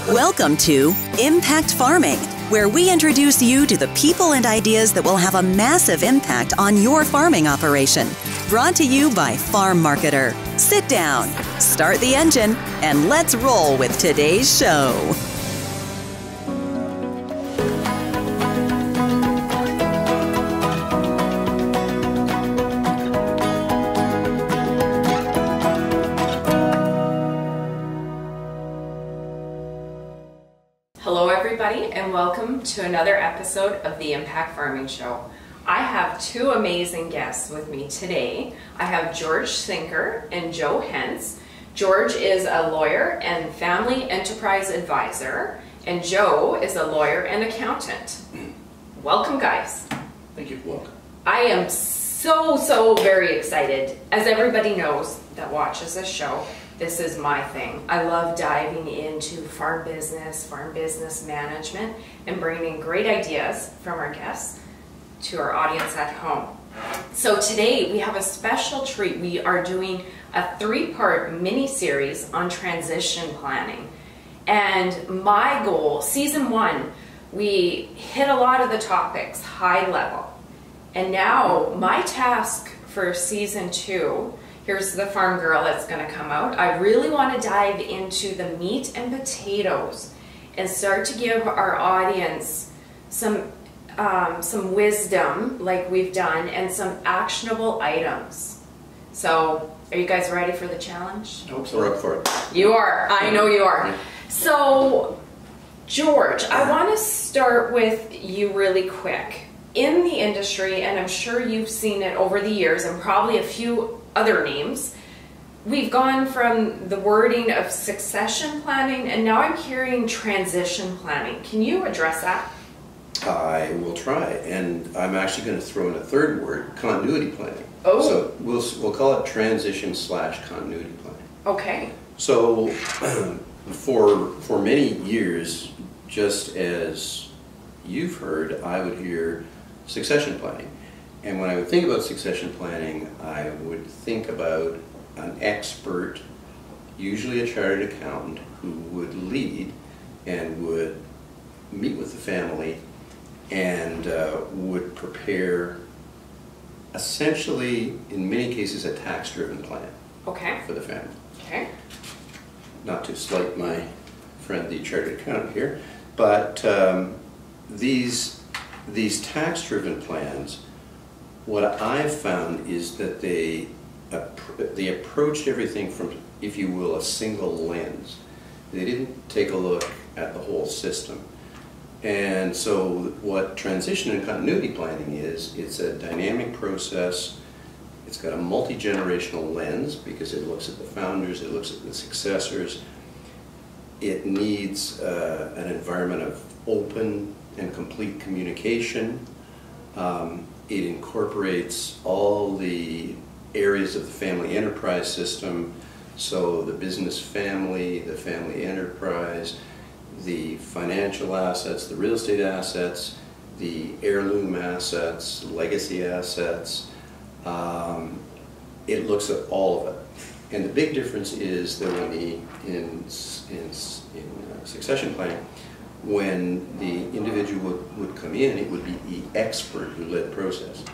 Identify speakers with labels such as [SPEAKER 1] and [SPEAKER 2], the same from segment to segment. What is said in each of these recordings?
[SPEAKER 1] Welcome to Impact Farming, where we introduce you to the people and ideas that will have a massive impact on your farming operation. Brought to you by Farm Marketer. Sit down, start the engine, and let's roll with today's show.
[SPEAKER 2] Hello everybody, and welcome to another episode of the Impact Farming Show. I have two amazing guests with me today. I have George Sinker and Joe Hentz. George is a lawyer and family enterprise advisor, and Joe is a lawyer and accountant. Welcome, guys.
[SPEAKER 3] Thank you. Welcome.
[SPEAKER 2] I am so very excited. As everybody knows that watches this show, this is my thing. I love diving into farm business management, and bringing great ideas from our guests to our audience at home. So today we have a special treat. We are doing a 3-part mini-series on transition planning. And my goal, season 1, we hit a lot of the topics high level. And now my task for season 2, here's the farm girl that's going to come out. I really want to dive into the meat and potatoes and start to give our audience some wisdom like we've done and some actionable items. So are you guys ready for the challenge?
[SPEAKER 3] I hope so. We're up for it.
[SPEAKER 2] You are. I know you are.
[SPEAKER 3] Yeah.
[SPEAKER 2] So George, I want to start with you really quick. In the industry, and I'm sure you've seen it over the years and probably a few other names, we've gone from the wording of succession planning, and now I'm hearing transition planning. Can you address that?
[SPEAKER 3] I will try, and I'm actually going to throw in a third word, continuity planning.
[SPEAKER 2] Oh.
[SPEAKER 3] So we'll call it transition/continuity planning.
[SPEAKER 2] Okay.
[SPEAKER 3] So for many years, just as you've heard, I would hear succession planning. And when I would think about succession planning, I would think about an expert, usually a chartered accountant, who would lead and would meet with the family and would prepare, essentially, in many cases, a tax-driven plan.
[SPEAKER 2] Okay.
[SPEAKER 3] For the family.
[SPEAKER 2] Okay.
[SPEAKER 3] Not to slight my friend, the chartered accountant here, but these tax-driven plans, what I've found is that they approached everything from, if you will, a single lens. They didn't take a look at the whole system. And so what transition and continuity planning is, it's a dynamic process. It's got a multi-generational lens because it looks at the founders, it looks at the successors. It needs an environment of open and complete communication. It incorporates all the areas of the family enterprise system, so the business family, the family enterprise, the financial assets, the real estate assets, the heirloom assets, legacy assets. It looks at all of it. And the big difference is that in succession planning, when the individual would come in, it would be the expert who led the process.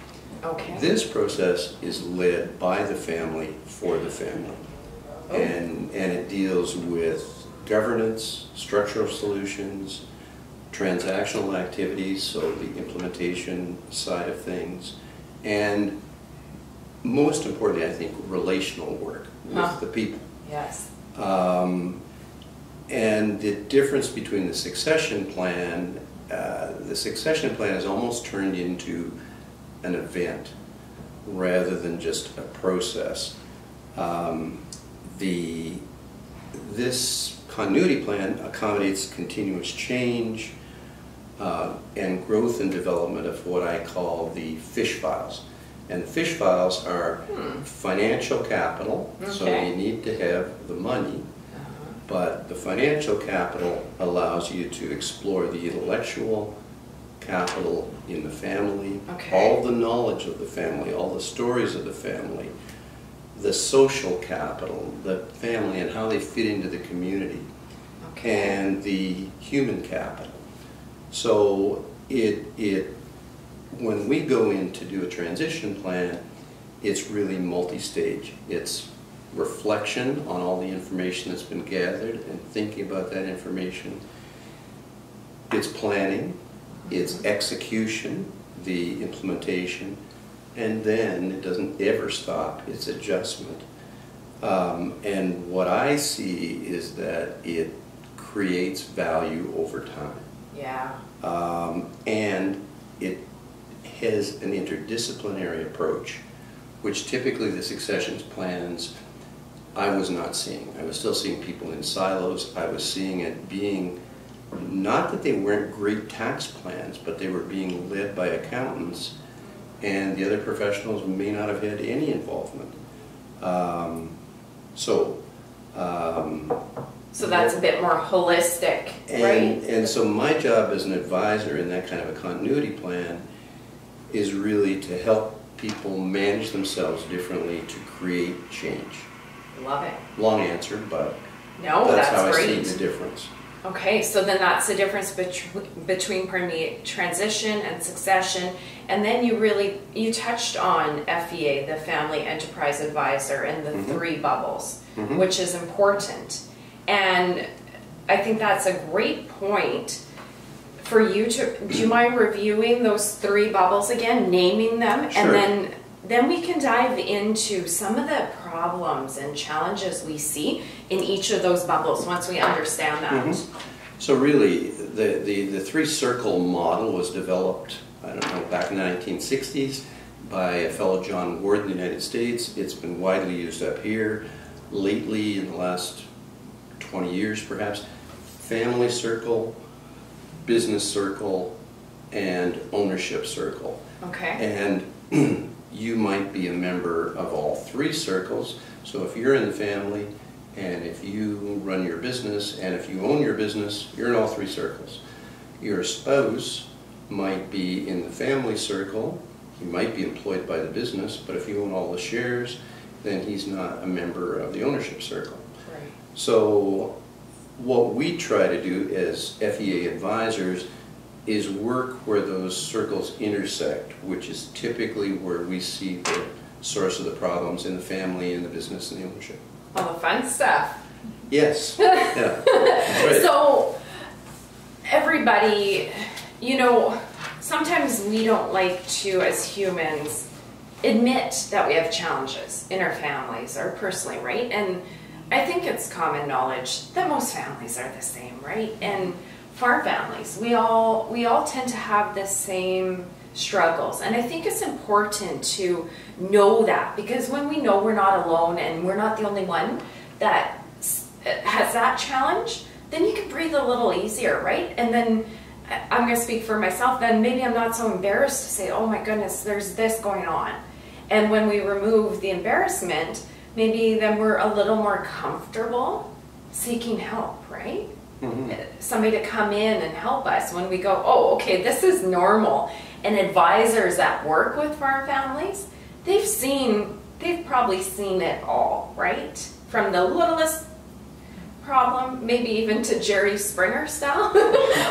[SPEAKER 2] Okay.
[SPEAKER 3] This process is led by the family for the family.
[SPEAKER 2] Oh.
[SPEAKER 3] And it deals with governance, structural solutions, transactional activities, so the implementation side of things, and most importantly, I think, relational work with the people.
[SPEAKER 2] Yes.
[SPEAKER 3] And the difference between the succession plan is almost turned into an event rather than just a process. This continuity plan accommodates continuous change and growth and development of what I call the fish files. And the fish files are financial capital, so you need to have the money. But the financial capital allows you to explore the intellectual capital in the family, all the knowledge of the family, all the stories of the family, the social capital, the family and how they fit into the community. and the human capital. So when we go in to do a transition plan, it's really multi-stage. It's reflection on all the information that's been gathered and thinking about that information. It's planning, it's execution, the implementation, and then it doesn't ever stop, it's adjustment. And what I see is that it creates value over time.
[SPEAKER 2] Yeah.
[SPEAKER 3] And it has an interdisciplinary approach, which typically the succession plans I was not seeing. I was still seeing people in silos. I was seeing it being, not that they weren't great tax plans, but they were being led by accountants, and the other professionals may not have had any involvement. So
[SPEAKER 2] that's a bit more holistic, right?
[SPEAKER 3] And so my job as an advisor in that kind of a continuity plan is really to help people manage themselves differently to create change.
[SPEAKER 2] Love it.
[SPEAKER 3] Long answer, but
[SPEAKER 2] no,
[SPEAKER 3] that's how
[SPEAKER 2] great.
[SPEAKER 3] I see the difference.
[SPEAKER 2] Okay, so then that's the difference between transition and succession. And then you touched on FEA, the Family Enterprise Advisor, and the 3 bubbles, which is important. And I think that's a great point for you to, do you mind reviewing those 3 bubbles again, naming them,
[SPEAKER 3] Sure.
[SPEAKER 2] and then we can dive into some of the problems and challenges we see in each of those bubbles once we understand that.
[SPEAKER 3] So really, the 3-circle model was developed, I don't know, back in the 1960s by a fellow John Ward in the United States. It's been widely used up here. Lately, in the last 20 years perhaps, family circle, business circle, and ownership circle.
[SPEAKER 2] Okay.
[SPEAKER 3] And you might be a member of all 3 circles. So if you're in the family, and if you run your business, and if you own your business, you're in all 3 circles. Your spouse might be in the family circle. He might be employed by the business, but if you own all the shares, then he's not a member of the ownership circle.
[SPEAKER 2] Right.
[SPEAKER 3] So what we try to do as FEA advisors is work where those circles intersect, which is typically where we see the source of the problems in the family, in the business, and the ownership.
[SPEAKER 2] All the fun stuff.
[SPEAKER 3] Yes. Yeah. That's right.
[SPEAKER 2] So everybody, sometimes we don't like to, as humans, admit that we have challenges in our families or personally, right? And I think it's common knowledge that most families are the same, right? And farm families, we all tend to have the same struggles. And I think it's important to know that, because when we know we're not alone and we're not the only one that has that challenge, then you can breathe a little easier, right? And then I'm going to speak for myself, then maybe I'm not so embarrassed to say, oh my goodness, there's this going on. And when we remove the embarrassment, maybe then we're a little more comfortable seeking help, right? Somebody to come in and help us when we go, oh, okay, this is normal. And advisors that work with farm families, they've probably seen it all, right? From the littlest problem, maybe even to Jerry Springer style.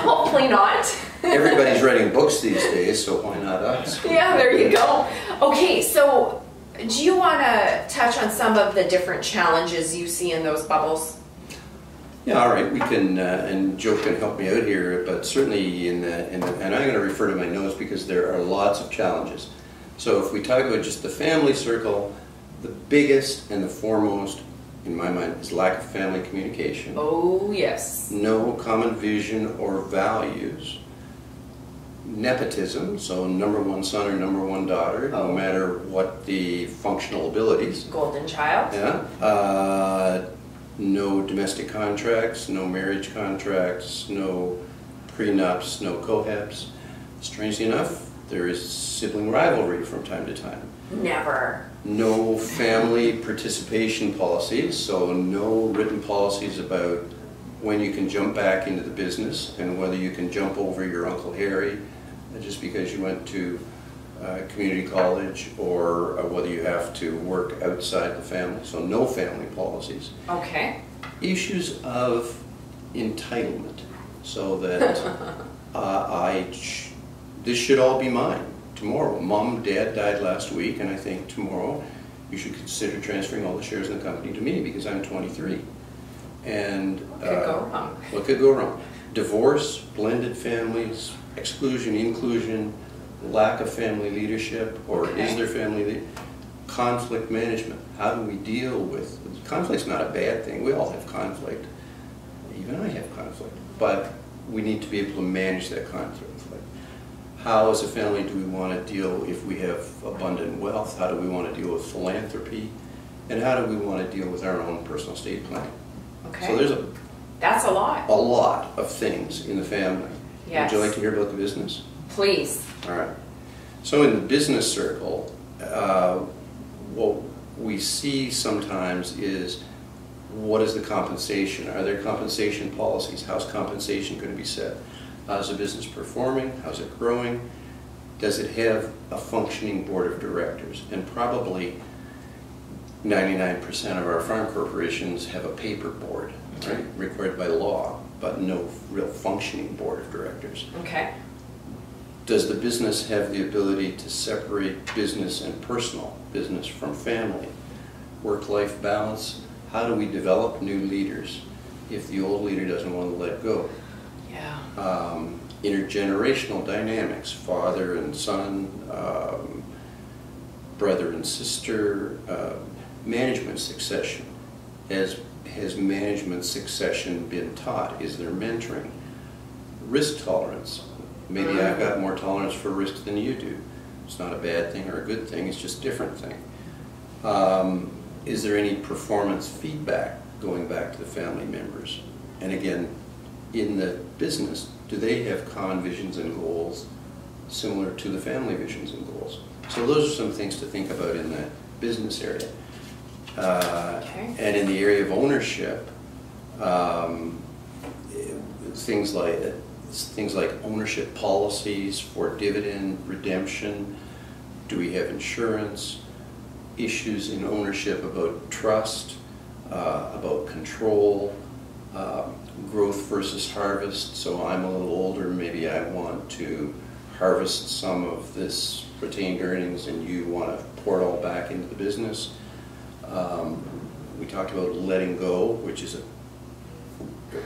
[SPEAKER 2] Hopefully not.
[SPEAKER 3] Everybody's writing books these days, so why not us?
[SPEAKER 2] Yeah, there you go. Okay, so do you want to touch on some of the different challenges you see in those bubbles?
[SPEAKER 3] Yeah, all right, we can, and Joe can help me out here, but certainly and I'm going to refer to my notes because there are lots of challenges. So if we talk about just the family circle, the biggest and the foremost, in my mind, is lack of family communication.
[SPEAKER 2] Oh, yes.
[SPEAKER 3] No common vision or values. Nepotism, so number 1 son or number 1 daughter, no matter what the functional abilities.
[SPEAKER 2] Golden child.
[SPEAKER 3] Yeah. No domestic contracts, no marriage contracts, no prenups, no cohabs. Strangely enough, there is sibling rivalry from time to time.
[SPEAKER 2] Never.
[SPEAKER 3] No family participation policies, so no written policies about when you can jump back into the business and whether you can jump over your Uncle Harry just because you went to community college, or whether you have to work outside the family. So no family policies.
[SPEAKER 2] Okay.
[SPEAKER 3] Issues of entitlement, so that this should all be mine tomorrow. Mom, Dad died last week, and I think tomorrow you should consider transferring all the shares in the company to me because I'm 23. And
[SPEAKER 2] what could go wrong?
[SPEAKER 3] What could go wrong? Divorce, blended families, exclusion, inclusion, lack of family leadership, or is there family leadership? Conflict management. How do we deal with conflict's not a bad thing. We all have conflict. Even I have conflict. But we need to be able to manage that conflict. How as a family do we want to deal if we have abundant wealth? How do we want to deal with philanthropy? And how do we want to deal with our own personal estate planning?
[SPEAKER 2] Okay.
[SPEAKER 3] So
[SPEAKER 2] that's a lot.
[SPEAKER 3] A lot of things in the family.
[SPEAKER 2] Yes.
[SPEAKER 3] Would you like to hear about the business?
[SPEAKER 2] Please.
[SPEAKER 3] All right. So in the business circle, what we see sometimes is, what is the compensation? Are there compensation policies? How's compensation going to be set? How's the business performing? How's it growing? Does it have a functioning board of directors? And probably 99% of our farm corporations have a paper board, right, required by law, but no real functioning board of directors.
[SPEAKER 2] Okay.
[SPEAKER 3] Does the business have the ability to separate business and personal, business from family? Work-life balance? How do we develop new leaders if the old leader doesn't want to let go?
[SPEAKER 2] Yeah.
[SPEAKER 3] Intergenerational dynamics, father and son, brother and sister, management succession. Has management succession been taught? Is there mentoring? Risk tolerance. Maybe I've got more tolerance for risk than you do. It's not a bad thing or a good thing, it's just a different thing. Is there any performance feedback going back to the family members? And again, in the business, do they have common visions and goals similar to the family visions and goals? So those are some things to think about in the business area. And in the area of ownership, things like ownership policies for dividend redemption. Do we have insurance? Issues in ownership about trust, about control, growth versus harvest. So I'm a little older, maybe I want to harvest some of this retained earnings and you want to pour it all back into the business. We talked about letting go, which is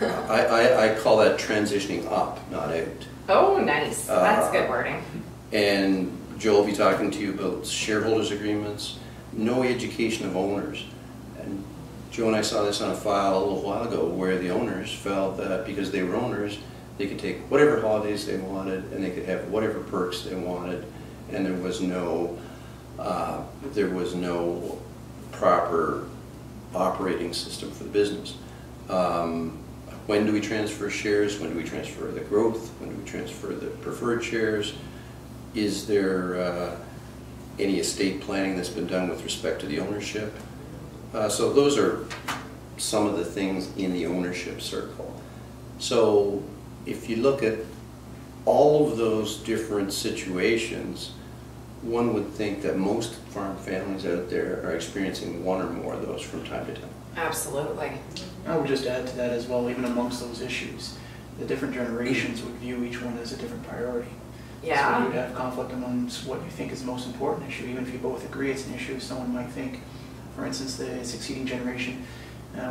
[SPEAKER 3] I call that transitioning up, not out.
[SPEAKER 2] Oh, nice. That's good wording.
[SPEAKER 3] And Joe will be talking to you about shareholders agreements, no education of owners. And Joe and I saw this on a file a little while ago where the owners felt that because they were owners, they could take whatever holidays they wanted and they could have whatever perks they wanted, and there was no proper operating system for the business. When do we transfer shares? When do we transfer the growth? When do we transfer the preferred shares? Is there any estate planning that's been done with respect to the ownership? So those are some of the things in the ownership circle. So if you look at all of those different situations, one would think that most farm families out there are experiencing one or more of those from time to time.
[SPEAKER 2] Absolutely.
[SPEAKER 4] I would just add to that as well, even amongst those issues, the different generations would view each one as a different priority.
[SPEAKER 2] Yeah.
[SPEAKER 4] So you'd have conflict amongst what you think is the most important issue. Even if you both agree it's an issue, someone might think, for instance, the succeeding generation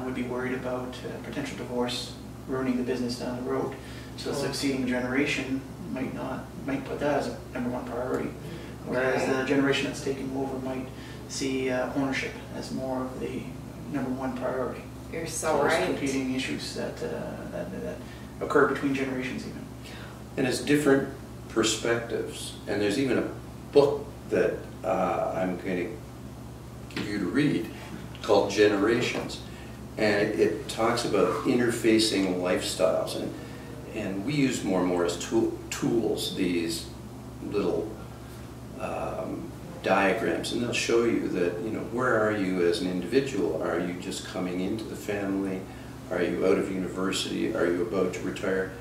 [SPEAKER 4] would be worried about potential divorce ruining the business down the road. So the succeeding generation might put that as a #1 priority. Whereas the generation that's taking over might see ownership as more of the #1 priority.
[SPEAKER 2] You're so right.
[SPEAKER 4] There's competing issues that occur between generations even.
[SPEAKER 3] And it's different perspectives. And there's even a book that I'm going to give you to read called Generations. And it talks about interfacing lifestyles. And we use more and more as tools these little diagrams, and they'll show you that, where are you as an individual? Are you just coming into the family? Are you out of university? Are you about to retire?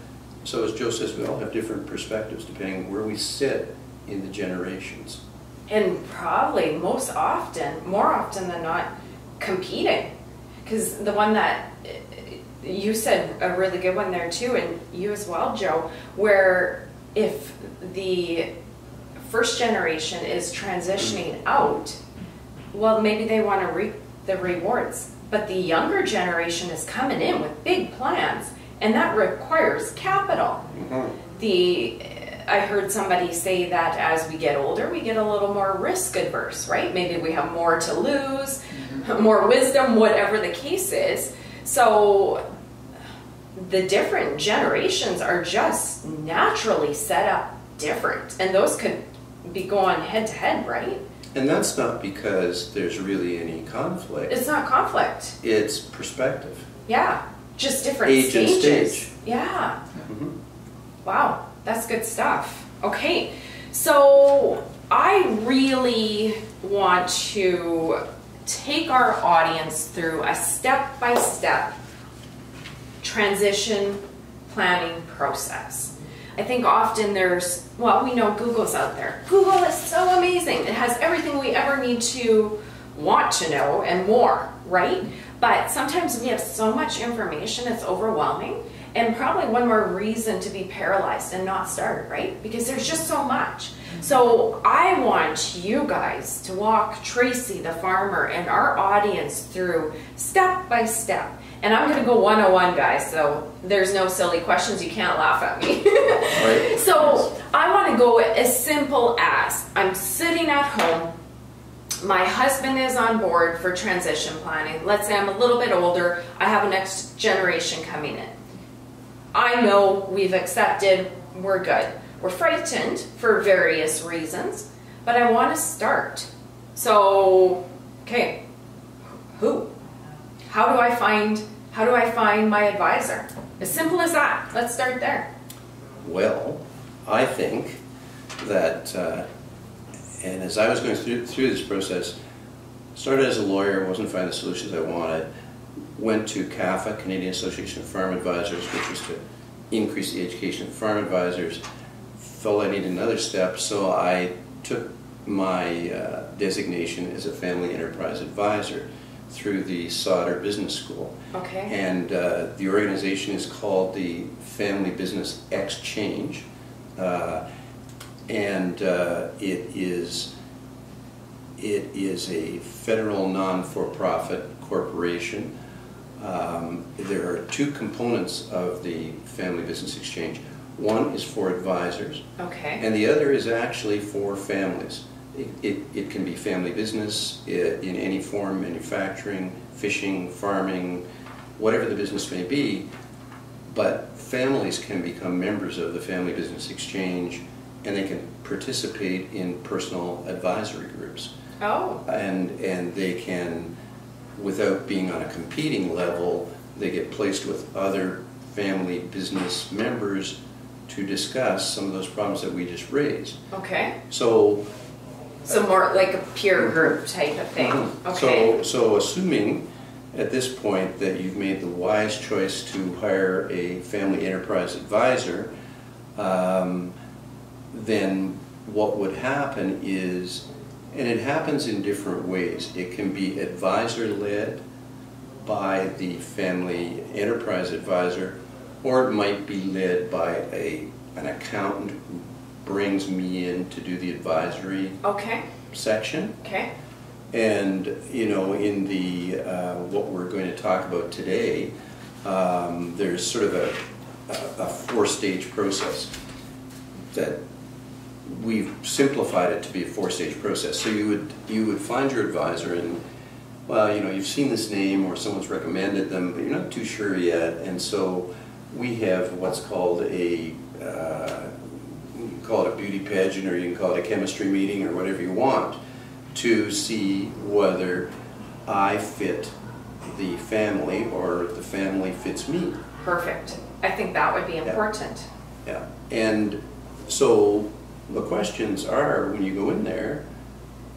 [SPEAKER 3] So as Joe says, we all have different perspectives depending on where we sit in the generations.
[SPEAKER 2] And probably more often than not, competing. Because the one that you said a really good one there too, and you as well, Joe, where if the first generation is transitioning out, well, maybe they want to reap the rewards, but the younger generation is coming in with big plans, and that requires capital. I heard somebody say that as we get older, we get a little more risk adverse, right? Maybe we have more to lose, more wisdom, whatever the case is. So the different generations are just naturally set up different, and those could be going head to head, right?
[SPEAKER 3] And that's not because there's really any conflict.
[SPEAKER 2] It's not conflict.
[SPEAKER 3] It's perspective.
[SPEAKER 2] Yeah, just different
[SPEAKER 3] Age
[SPEAKER 2] stages.
[SPEAKER 3] and stage.
[SPEAKER 2] Yeah. Wow, that's good stuff. Okay, so I really want to take our audience through a step-by-step transition planning process. I think often there's, well, we know Google's out there. Google is so amazing. It has everything we ever need to want to know and more, right? But sometimes we have so much information, it's overwhelming, and probably one more reason to be paralyzed and not start, right? Because there's just so much. So I want you guys to walk Tracy, the farmer, and our audience through step by step. And I'm going to go 101, guys, so there's no silly questions. You can't laugh at me.
[SPEAKER 3] Right.
[SPEAKER 2] So I want to go as simple as I'm sitting at home. My husband is on board for transition planning. Let's say I'm a little bit older. I have a next generation coming in. I know we've accepted, we're good. We're frightened for various reasons, but I want to start. So, okay, who? How do I find my advisor? As simple as that. Let's start there.
[SPEAKER 3] Well, I think that, and as I was going through this process, started as a lawyer, wasn't finding the solutions I wanted, went to CAFA, Canadian Association of Farm Advisors, which was to increase the education of farm advisors. Felt I needed another step, so I took my designation as a family enterprise advisor through the Sauder Business School.
[SPEAKER 2] Okay.
[SPEAKER 3] And the organization is called the Family Business Exchange, and it is a federal non-for-profit corporation. There are two components of the Family Business Exchange. One is for advisors,
[SPEAKER 2] Okay.
[SPEAKER 3] and the other is actually for families. It can be family business in any form, manufacturing, fishing, farming, whatever the business may be, but families can become members of the Family Business Exchange, and they can participate in personal advisory groups.
[SPEAKER 2] Oh.
[SPEAKER 3] And they can, without being on a competing level, they get placed with other family business members to discuss some of those problems that we just raised.
[SPEAKER 2] Okay.
[SPEAKER 3] So
[SPEAKER 2] more like a peer group type of thing. Okay.
[SPEAKER 3] So assuming at this point that you've made the wise choice to hire a family enterprise advisor, then what would happen is, and it happens in different ways. It can be advisor-led by the family enterprise advisor, or it might be led by an accountant who brings me in to do the advisory section.
[SPEAKER 2] Okay.
[SPEAKER 3] And you know, in the what we're going to talk about today, there's sort of a four-stage process that we've simplified it to be a four-stage process. So you would find your advisor, and well, you know, you've seen this name or someone's recommended them, but you're not too sure yet. And so we have what's called you can call it a beauty pageant, or you can call it a chemistry meeting, or whatever you want, to see whether I fit the family or the family fits me.
[SPEAKER 2] Perfect. I think that would be important.
[SPEAKER 3] Yeah. And so the questions are, when you go in there,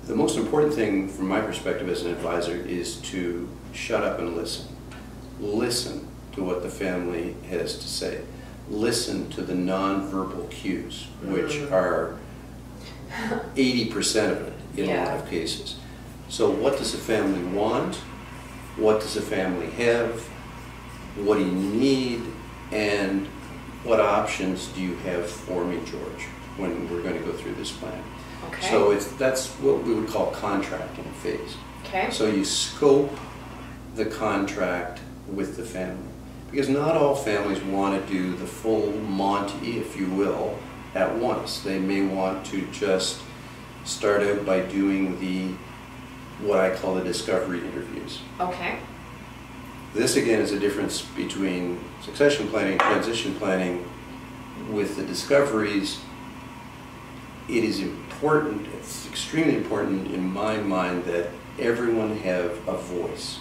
[SPEAKER 3] the most important thing from my perspective as an advisor is to shut up and listen. Listen to what the family has to say. Listen to the nonverbal cues, which are 80% of it in a lot of cases. So what does a family want? What does a family have? what do you need, and what options do you have for me, George, when we're going to go through this plan.
[SPEAKER 2] Okay.
[SPEAKER 3] So that's what we would call contracting phase.
[SPEAKER 2] Okay.
[SPEAKER 3] So you scope the contract with the family, because not all families want to do the full Monty, if you will, at once. They may want to just start out by doing what I call the discovery interviews.
[SPEAKER 2] Okay.
[SPEAKER 3] This again is a difference between succession planning, transition planning. With the discoveries, it is important, it's extremely important in my mind that everyone have a voice.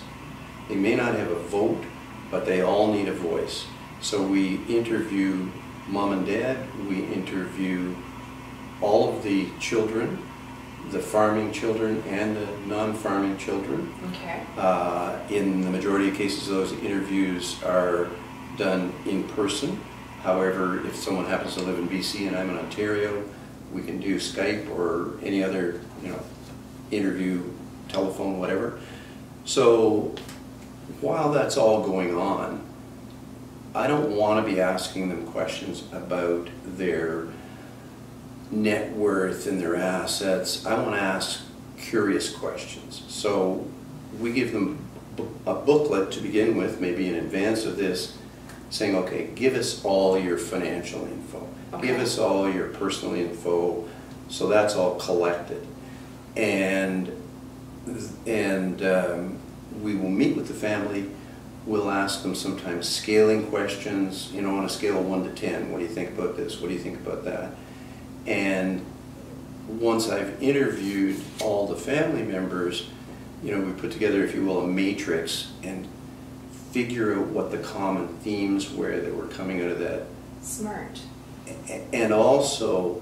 [SPEAKER 3] They may not have a vote, but they all need a voice. So we interview mom and dad, we interview all of the children, the farming children and the non-farming children.
[SPEAKER 2] Okay.
[SPEAKER 3] In the majority of cases, those interviews are done in person. However, if someone happens to live in BC and I'm in Ontario, we can do Skype or any other, interview, telephone, whatever. So while that's all going on, I don't want to be asking them questions about their net worth and their assets. I want to ask curious questions. So we give them a booklet to begin with, maybe in advance of this, saying, okay, give us all your financial info.
[SPEAKER 2] Okay.
[SPEAKER 3] Give us all your personal info. So that's all collected. And we will meet with the family. We'll ask them sometimes scaling questions, on a scale of 1 to 10. What do you think about this? What do you think about that? And once I've interviewed all the family members, we put together, if you will, a matrix and figure out what the common themes were that were coming out of that.
[SPEAKER 2] Smart.
[SPEAKER 3] And also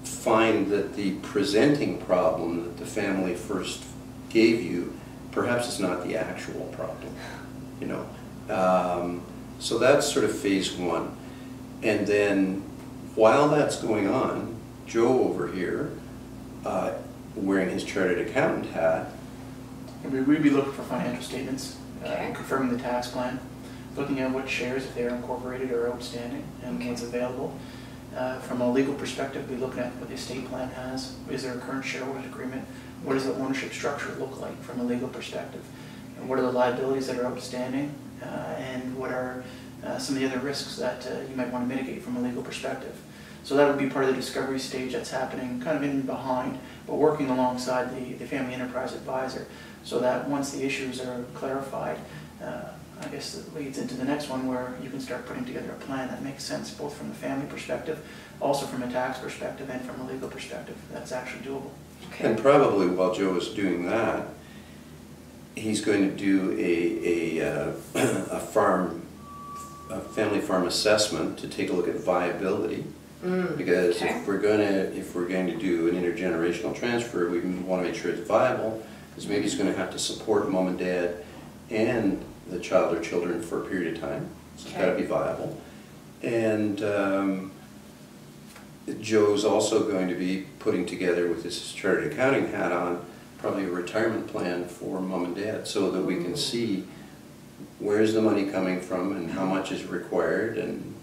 [SPEAKER 3] find that the presenting problem that the family first gave you, perhaps it's not the actual problem, So that's sort of phase one. And then while that's going on, Joe over here, wearing his chartered accountant hat.
[SPEAKER 4] And we'd be looking for financial statements,
[SPEAKER 2] Okay.
[SPEAKER 4] confirming the tax plan, looking at what shares, if they're incorporated, are outstanding, and what's available. From a legal perspective, we'd be looking at what the estate plan has. Is there a current shareholders agreement? What does the ownership structure look like from a legal perspective? And what are the liabilities that are outstanding? And what are some of the other risks that you might want to mitigate from a legal perspective? So that would be part of the discovery stage that's happening kind of in and behind, but working alongside the family enterprise advisor, so that once the issues are clarified, I guess it leads into the next one where you can start putting together a plan that makes sense both from the family perspective, also from a tax perspective, and from a legal perspective that's actually doable.
[SPEAKER 2] Okay.
[SPEAKER 3] And probably while Joe is doing that, he's going to do a family farm assessment to take a look at viability. Because
[SPEAKER 2] okay.
[SPEAKER 3] if we're going to do an intergenerational transfer, we want to make sure it's viable, because maybe he's going to have to support mom and dad and the child or children for a period of time. So it's got to be viable. And Joe's also going to be putting together, with his chartered accounting hat on, probably a retirement plan for mom and dad, so that we can see where's the money coming from and how much is required. And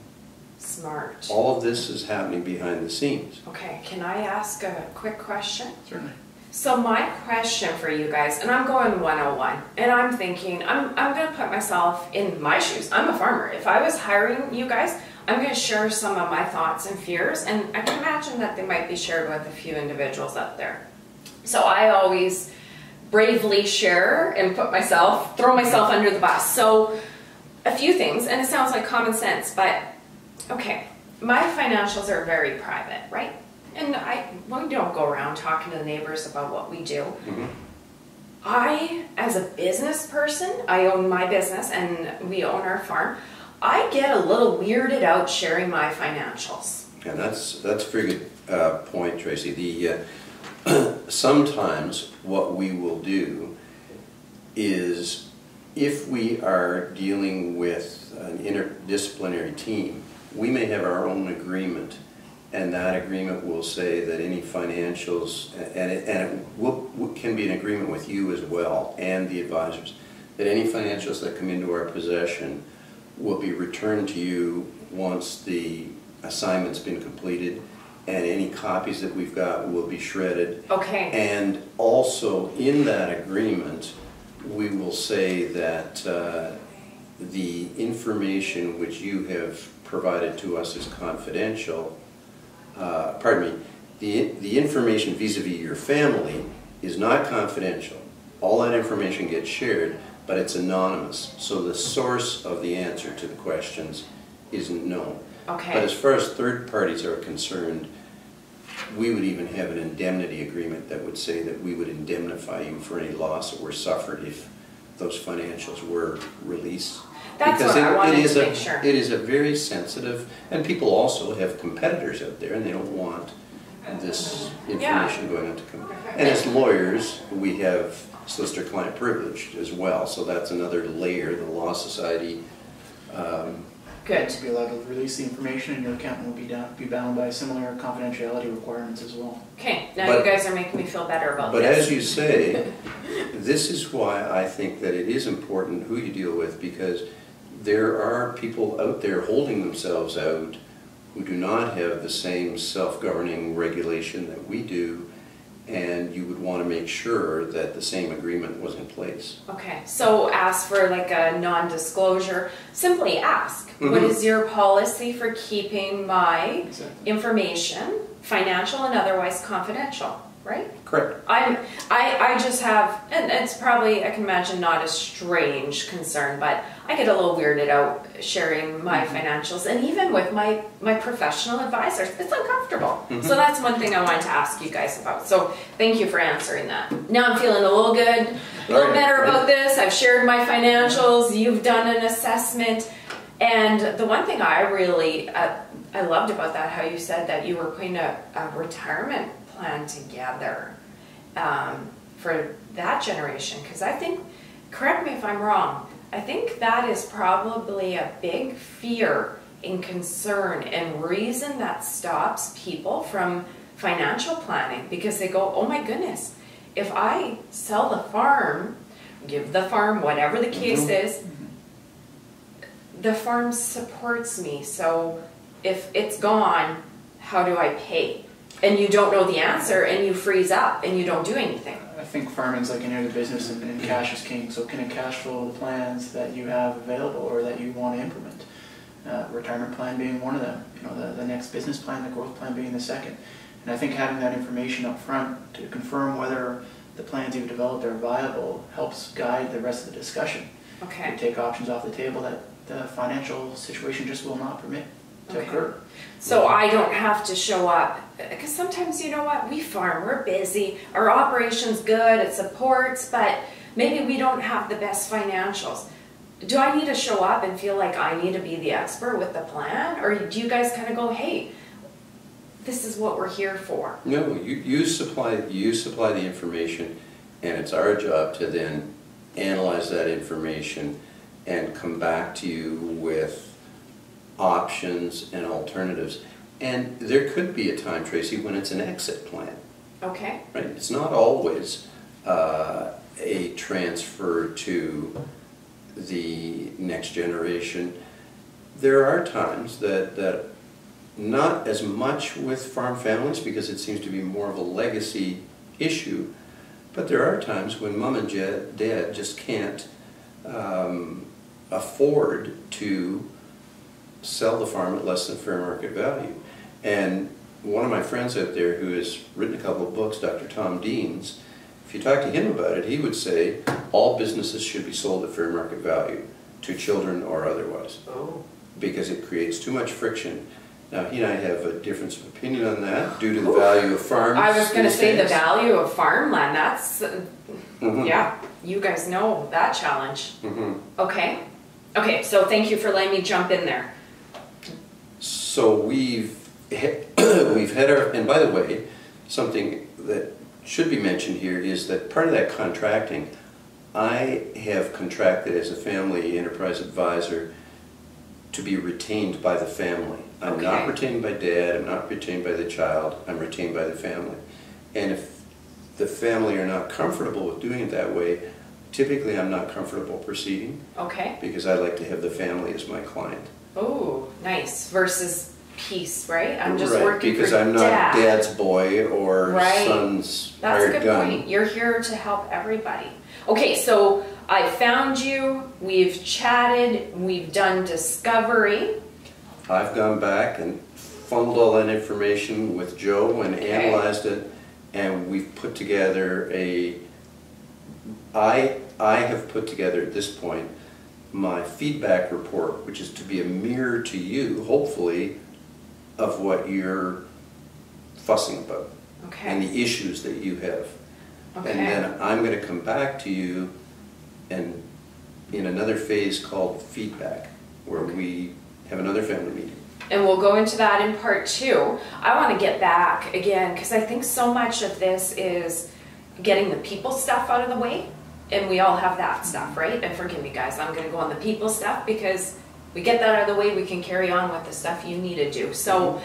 [SPEAKER 2] Smart.
[SPEAKER 3] all of this is happening behind the scenes.
[SPEAKER 2] Okay, can I ask a quick question?
[SPEAKER 4] Certainly.
[SPEAKER 2] So my question for you guys, and I'm going 101, and I'm thinking, I'm going to put myself in my shoes. I'm a farmer. If I was hiring you guys, I'm going to share some of my thoughts and fears, and I can imagine that they might be shared with a few individuals out there. So I always bravely share and throw myself under the bus. So a few things, and it sounds like common sense, but okay, my financials are very private, right? And we don't go around talking to the neighbors about what we do.
[SPEAKER 3] Mm-hmm.
[SPEAKER 2] I, as a business person, I own my business and we own our farm. I get a little weirded out sharing my financials.
[SPEAKER 3] And that's a very good point, Tracy. Sometimes what we will do is, if we are dealing with an interdisciplinary team, we may have our own agreement, and that agreement will say that any financials, and it can be an agreement with you as well and the advisors, that any financials that come into our possession will be returned to you once the assignment's been completed, and any copies that we've got will be shredded.
[SPEAKER 2] Okay.
[SPEAKER 3] And also in that agreement, we will say that the information which you have provided to us is confidential. Pardon me, the information vis-a-vis your family is not confidential. All that information gets shared, but it's anonymous. So the source of the answer to the questions isn't known.
[SPEAKER 2] Okay.
[SPEAKER 3] But as far as third parties are concerned, we would even have an indemnity agreement that would say that we would indemnify you for any loss that were suffered if those financials were released.
[SPEAKER 2] That's
[SPEAKER 3] Because
[SPEAKER 2] what I wanted to
[SPEAKER 3] a,
[SPEAKER 2] make sure.
[SPEAKER 3] It is a very sensitive, and people also have competitors out there and they don't want this information going out to come. And as lawyers, we have solicitor-client privilege as well, so that's another layer. The Law Society
[SPEAKER 2] Good.
[SPEAKER 4] You'll be allowed to release the information, and your accountant will be bound by similar confidentiality requirements as well.
[SPEAKER 2] Okay, now
[SPEAKER 3] But-
[SPEAKER 2] you guys are making me feel better about
[SPEAKER 3] But
[SPEAKER 2] this.
[SPEAKER 3] as you say, this is why I think that it is important who you deal with, because there are people out there holding themselves out who do not have the same self-governing regulation that we do, and you would want to make sure that the same agreement was in place.
[SPEAKER 2] Okay, so ask for like a non-disclosure. Simply ask, what
[SPEAKER 3] Mhm.
[SPEAKER 2] is your policy for keeping my
[SPEAKER 4] Exactly.
[SPEAKER 2] information, financial and otherwise confidential, right?
[SPEAKER 3] Correct.
[SPEAKER 2] I just have, and it's probably, I can imagine, not a strange concern, but I get a little weirded out sharing my financials, and even with my professional advisors, it's uncomfortable. So that's one thing I wanted to ask you guys about. So thank you for answering that. Now I'm feeling a little good, a little better about this. I've shared my financials, you've done an assessment, and the one thing I really, I loved about that, how you said that you were putting a retirement plan together for that generation, because I think, correct me if I'm wrong, I think that is probably a big fear and concern and reason that stops people from financial planning, because they go, oh my goodness, if I sell the farm, give the farm, whatever the case is, the farm supports me, so if it's gone, how do I pay? And you don't know the answer, and you freeze up, and you don't do anything.
[SPEAKER 4] I think farming's like any other business, and cash is king. So can it cash flow the plans that you have available or that you want to implement? Retirement plan being one of them. You know, the next business plan, the growth plan being the second. And I think having that information up front to confirm whether the plans you've developed are viable helps guide the rest of the discussion.
[SPEAKER 2] Okay.
[SPEAKER 4] You take options off the table that the financial situation just will not permit to occur.
[SPEAKER 2] So I don't have to show up, because sometimes, you know what, we farm, we're busy, our operation's good, it supports, but maybe we don't have the best financials. Do I need to show up and feel like I need to be the expert with the plan? Or do you guys kind of go, hey, this is what we're here for?
[SPEAKER 3] No, you supply the information, and it's our job to then analyze that information and come back to you with options and alternatives. And there could be a time, Tracy, when it's an exit plan.
[SPEAKER 2] Okay.
[SPEAKER 3] Right? It's not always a transfer to the next generation. There are times that not as much with farm families, because it seems to be more of a legacy issue, but there are times when mom and dad just can't afford to sell the farm at less than fair market value. And one of my friends out there who has written a couple of books, Dr. Tom Deans, if you talk to him about it, he would say all businesses should be sold at fair market value, to children or otherwise, because it creates too much friction. Now, he and I have a difference of opinion on that due to the value of farms.
[SPEAKER 2] I was going to
[SPEAKER 3] these
[SPEAKER 2] say the
[SPEAKER 3] days.
[SPEAKER 2] value of farmland, that's,
[SPEAKER 3] Mhm.
[SPEAKER 2] yeah, you guys know that challenge.
[SPEAKER 3] Mhm.
[SPEAKER 2] Okay. Okay, so thank you for letting me jump in there.
[SPEAKER 3] So we've had our, and by the way, something that should be mentioned here is that part of that contracting, I have contracted as a family enterprise advisor to be retained by the family. I'm not
[SPEAKER 2] Okay.
[SPEAKER 3] retained by dad, I'm not retained by the child, I'm retained by the family. And if the family are not comfortable with doing it that way, typically I'm not comfortable proceeding
[SPEAKER 2] Okay.
[SPEAKER 3] because I like to have the family as my client.
[SPEAKER 2] Oh, nice. Versus peace, right? I'm just
[SPEAKER 3] right,
[SPEAKER 2] working
[SPEAKER 3] because
[SPEAKER 2] for
[SPEAKER 3] I'm not
[SPEAKER 2] Dad.
[SPEAKER 3] dad's boy or
[SPEAKER 2] Right.
[SPEAKER 3] son's
[SPEAKER 2] That's a
[SPEAKER 3] hired
[SPEAKER 2] good
[SPEAKER 3] gun.
[SPEAKER 2] point. You're here to help everybody. Okay, so I found you, we've chatted, we've done discovery.
[SPEAKER 3] I've gone back and funneled all that information with Joe and analyzed it, and we've put together I have put together at this point my feedback report, which is to be a mirror to you, hopefully, of what you're fussing about and the issues that you have.
[SPEAKER 2] Okay.
[SPEAKER 3] And then I'm going to come back to you and in another phase called feedback, where we have another family meeting.
[SPEAKER 2] And we'll go into that in part 2. I want to get back again because I think so much of this is getting the people stuff out of the way. And we all have that stuff, right? And forgive me, guys, I'm going to go on the people stuff because we get that out of the way, we can carry on with the stuff you need to do. So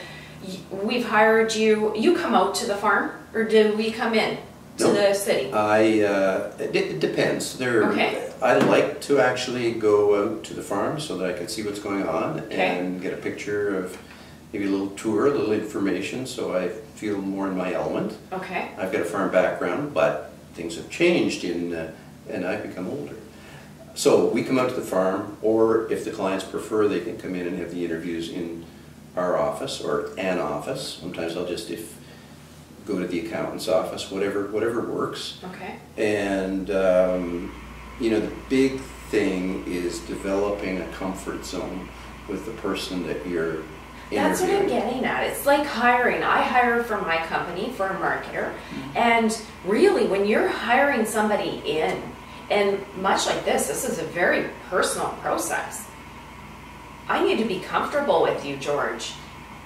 [SPEAKER 2] we've hired you. You come out to the farm, or do we come in to the city?
[SPEAKER 3] It depends. I like to actually go out to the farm so that I can see what's going on and get a picture of maybe a little tour, a little information, so I feel more in my element.
[SPEAKER 2] Okay.
[SPEAKER 3] I've got a farm background, but things have changed and I've become older. So we come out to the farm, or if the clients prefer, they can come in and have the interviews in our office or an office. Sometimes I'll just go to the accountant's office, whatever works.
[SPEAKER 2] Okay.
[SPEAKER 3] And the big thing is developing a comfort zone with the person that you're interviewing.
[SPEAKER 2] That's what I'm getting at. It's like hiring. I hire for my company, for a marketer, and really when you're hiring somebody in, and much like this is a very personal process. I need to be comfortable with you, George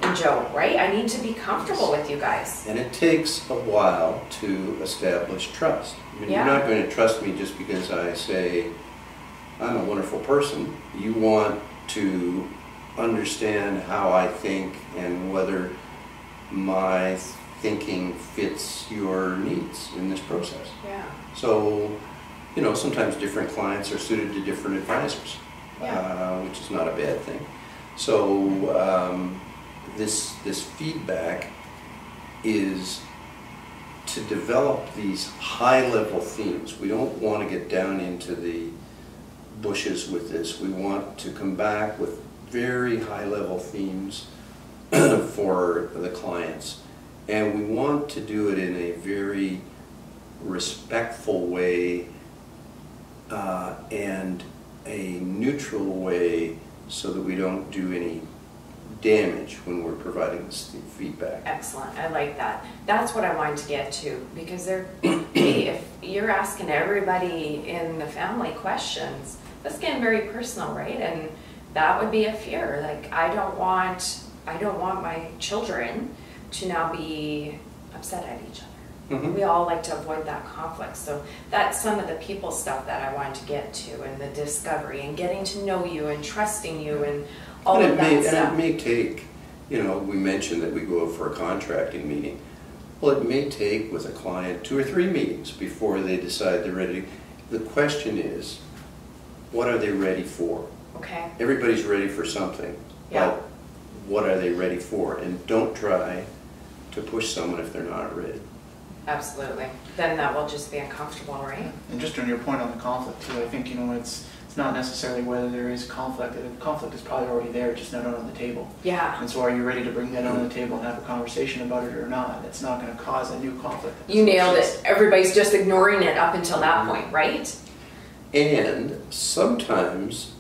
[SPEAKER 2] and Joe, right? I need to be comfortable with you guys.
[SPEAKER 3] And it takes a while to establish trust. I mean, you're not going to trust me just because I say I'm a wonderful person. You want to understand how I think and whether my thinking fits your needs in this process.
[SPEAKER 2] Yeah.
[SPEAKER 3] So, sometimes different clients are suited to different advisors, which is not a bad thing. So this feedback is to develop these high-level themes. We don't want to get down into the bushes with this. We want to come back with very high-level themes for the clients. And we want to do it in a very respectful way and a neutral way so that we don't do any damage when we're providing this feedback.
[SPEAKER 2] Excellent. I like that. That's what I wanted to get to, because if you're asking everybody in the family questions, that's getting very personal, right? And that would be a fear. Like, I don't want my children to now be upset at each other. We all like to avoid that conflict. So that's some of the people stuff that I wanted to get to, and the discovery and getting to know you and trusting you and all of that stuff.
[SPEAKER 3] And it may take, we mentioned that we go out for a contracting meeting. Well, it may take with a client 2 or 3 meetings before they decide they're ready. The question is, what are they ready for?
[SPEAKER 2] Okay.
[SPEAKER 3] Everybody's ready for something, but what are they ready for? And don't try to push someone if they're not ready.
[SPEAKER 2] Absolutely. Then that will just be uncomfortable, right?
[SPEAKER 4] And just on your point on the conflict too, I think it's not necessarily whether there is conflict. The conflict is probably already there, just not on the table.
[SPEAKER 2] Yeah.
[SPEAKER 4] And so are you ready to bring that on the table and have a conversation about it or not? It's not going to cause a new conflict.
[SPEAKER 2] You nailed it. Everybody's just ignoring it up until that point, right?
[SPEAKER 3] And sometimes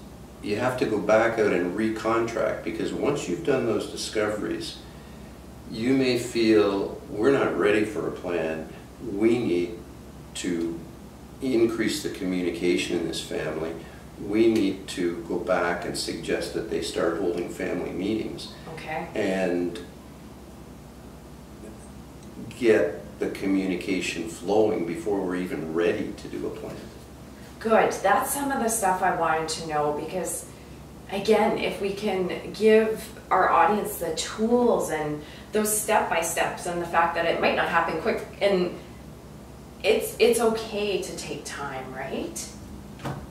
[SPEAKER 3] you have to go back out and recontract, because once you've done those discoveries, you may feel we're not ready for a plan. We need to increase the communication in this family. We need to go back and suggest that they start holding family meetings.
[SPEAKER 2] Okay.
[SPEAKER 3] And get the communication flowing before we're even ready to do a plan.
[SPEAKER 2] Good. That's some of the stuff I wanted to know, because again, if we can give our audience the tools and those step-by-steps, and the fact that it might not happen quick, and it's okay to take time, right?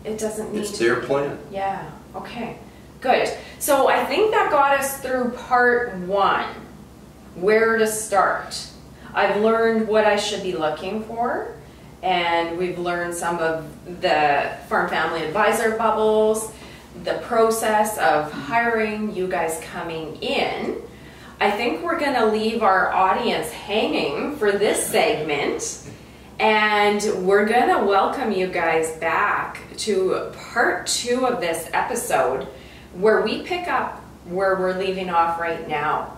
[SPEAKER 2] It doesn't need
[SPEAKER 3] It's their plan.
[SPEAKER 2] Yeah, okay, good. So I think that got us through part 1, where to start. I've learned what I should be looking for, and we've learned some of the Farm Family Advisor bubbles, the process of hiring, you guys coming in. I think we're gonna leave our audience hanging for this segment, and we're gonna welcome you guys back to part 2 of this episode, where we pick up where we're leaving off right now.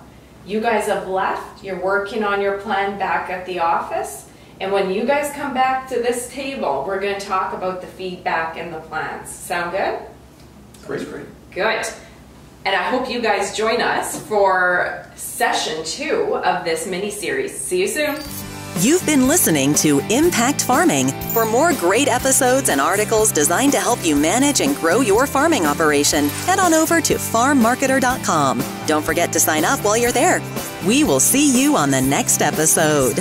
[SPEAKER 2] You guys have left, you're working on your plan back at the office, and when you guys come back to this table, we're going to talk about the feedback and the plans. Sound good?
[SPEAKER 3] Great.
[SPEAKER 2] Good. And I hope you guys join us for session 2 of this mini-series. See you soon.
[SPEAKER 1] You've been listening to Impact Farming. For more great episodes and articles designed to help you manage and grow your farming operation, head on over to farmmarketer.com. Don't forget to sign up while you're there. We will see you on the next episode.